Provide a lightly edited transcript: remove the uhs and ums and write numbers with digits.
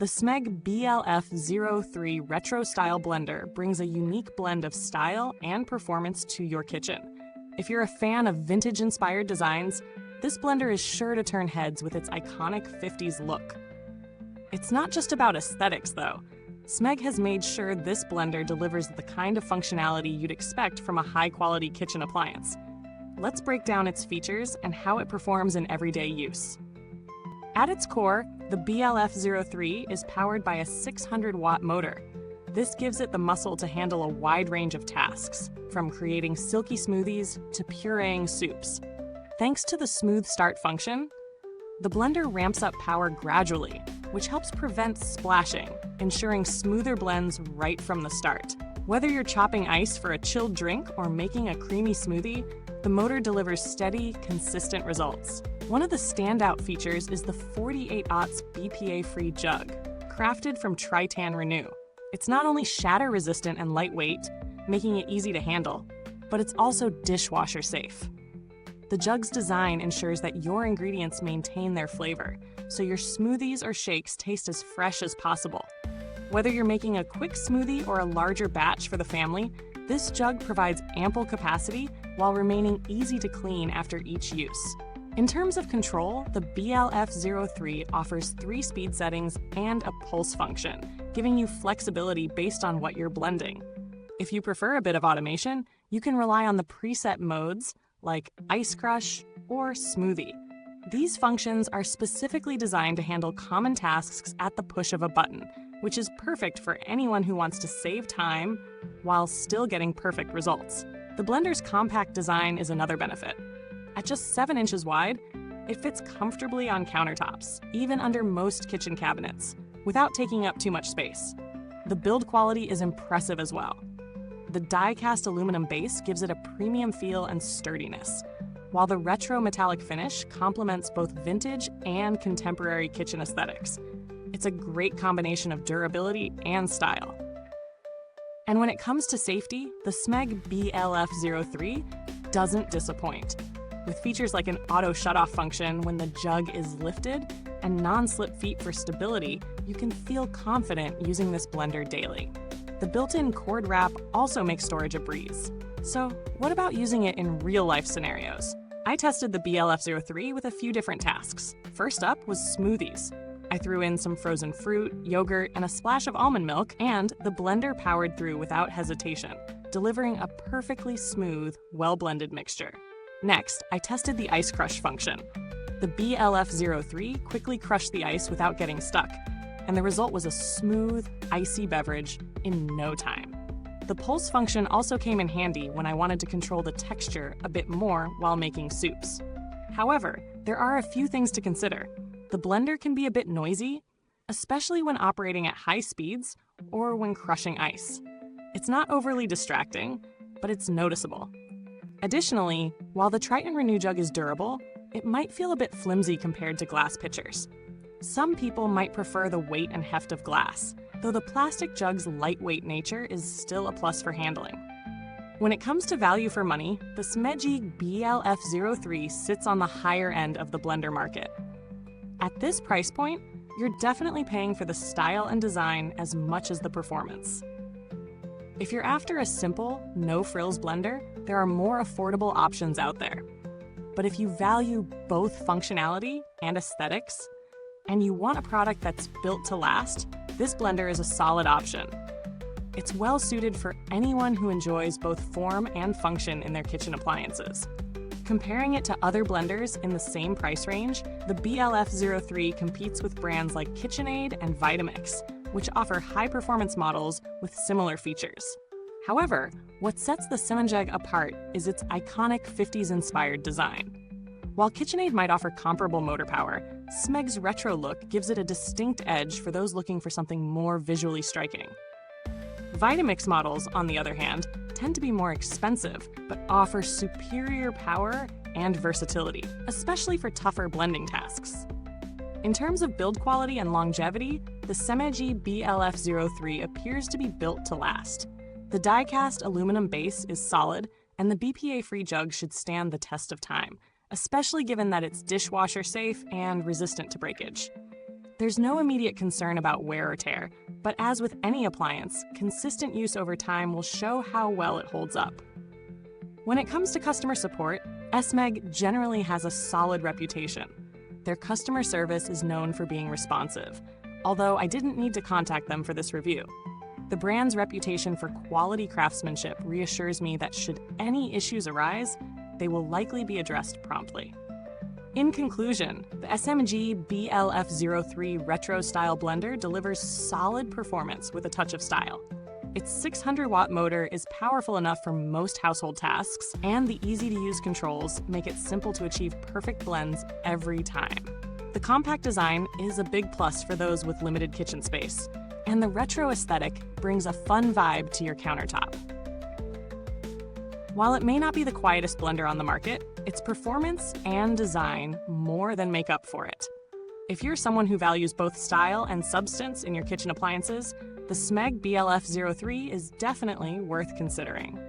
The SMEG BLF03 retro-style blender brings a unique blend of style and performance to your kitchen. If you're a fan of vintage-inspired designs, this blender is sure to turn heads with its iconic 50s look. It's not just about aesthetics, though. SMEG has made sure this blender delivers the kind of functionality you'd expect from a high-quality kitchen appliance. Let's break down its features and how it performs in everyday use. At its core, the BLF03 is powered by a 600-watt motor. This gives it the muscle to handle a wide range of tasks, from creating silky smoothies to pureeing soups. Thanks to the smooth start function, the blender ramps up power gradually, which helps prevent splashing, ensuring smoother blends right from the start. Whether you're chopping ice for a chilled drink or making a creamy smoothie, the motor delivers steady, consistent results. One of the standout features is the 48-aughts BPA-free jug, crafted from Tritan Renew. It's not only shatter-resistant and lightweight, making it easy to handle, but it's also dishwasher safe. The jug's design ensures that your ingredients maintain their flavor, so your smoothies or shakes taste as fresh as possible. Whether you're making a quick smoothie or a larger batch for the family, this jug provides ample capacity while remaining easy to clean after each use. In terms of control, the BLF03 offers 3 speed settings and a pulse function, giving you flexibility based on what you're blending. If you prefer a bit of automation, you can rely on the preset modes like Ice Crush or Smoothie. These functions are specifically designed to handle common tasks at the push of a button, which is perfect for anyone who wants to save time while still getting perfect results. The blender's compact design is another benefit. At just 7 inches wide, it fits comfortably on countertops, even under most kitchen cabinets, without taking up too much space. The build quality is impressive as well. The die-cast aluminum base gives it a premium feel and sturdiness, while the retro metallic finish complements both vintage and contemporary kitchen aesthetics. It's a great combination of durability and style. And when it comes to safety, the SMEG BLF03 doesn't disappoint. With features like an auto shutoff function when the jug is lifted and non-slip feet for stability, you can feel confident using this blender daily. The built-in cord wrap also makes storage a breeze. So what about using it in real-life scenarios? I tested the BLF03 with a few different tasks. First up was smoothies. I threw in some frozen fruit, yogurt, and a splash of almond milk, and the blender powered through without hesitation, delivering a perfectly smooth, well-blended mixture. Next, I tested the ice crush function. The BLF03 quickly crushed the ice without getting stuck, and the result was a smooth, icy beverage in no time. The pulse function also came in handy when I wanted to control the texture a bit more while making soups. However, there are a few things to consider. The blender can be a bit noisy, especially when operating at high speeds or when crushing ice. It's not overly distracting, but it's noticeable. Additionally, while the Tritan Renew jug is durable, it might feel a bit flimsy compared to glass pitchers. Some people might prefer the weight and heft of glass, though the plastic jug's lightweight nature is still a plus for handling. When it comes to value for money, the SMEG BLF03 sits on the higher end of the blender market. At this price point, you're definitely paying for the style and design as much as the performance. If you're after a simple, no-frills blender, there are more affordable options out there. But if you value both functionality and aesthetics, and you want a product that's built to last, this blender is a solid option. It's well suited for anyone who enjoys both form and function in their kitchen appliances. Comparing it to other blenders in the same price range, the BLF03 competes with brands like KitchenAid and Vitamix, which offer high-performance models with similar features. However, what sets the SMEG apart is its iconic 50s-inspired design. While KitchenAid might offer comparable motor power, SMEG's retro look gives it a distinct edge for those looking for something more visually striking. Vitamix models, on the other hand, tend to be more expensive, but offer superior power and versatility, especially for tougher blending tasks. In terms of build quality and longevity, the SMEG BLF03 appears to be built to last. The die-cast aluminum base is solid, and the BPA-free jug should stand the test of time, especially given that it's dishwasher safe and resistant to breakage. There's no immediate concern about wear or tear, but as with any appliance, consistent use over time will show how well it holds up. When it comes to customer support, SMEG generally has a solid reputation. Their customer service is known for being responsive, although I didn't need to contact them for this review. The brand's reputation for quality craftsmanship reassures me that should any issues arise, they will likely be addressed promptly. In conclusion, the SMEG BLF03 retro-style blender delivers solid performance with a touch of style. Its 600-watt motor is powerful enough for most household tasks, and the easy-to-use controls make it simple to achieve perfect blends every time. The compact design is a big plus for those with limited kitchen space, and the retro aesthetic brings a fun vibe to your countertop. While it may not be the quietest blender on the market, its performance and design more than make up for it. If you're someone who values both style and substance in your kitchen appliances, the SMEG BLF03 is definitely worth considering.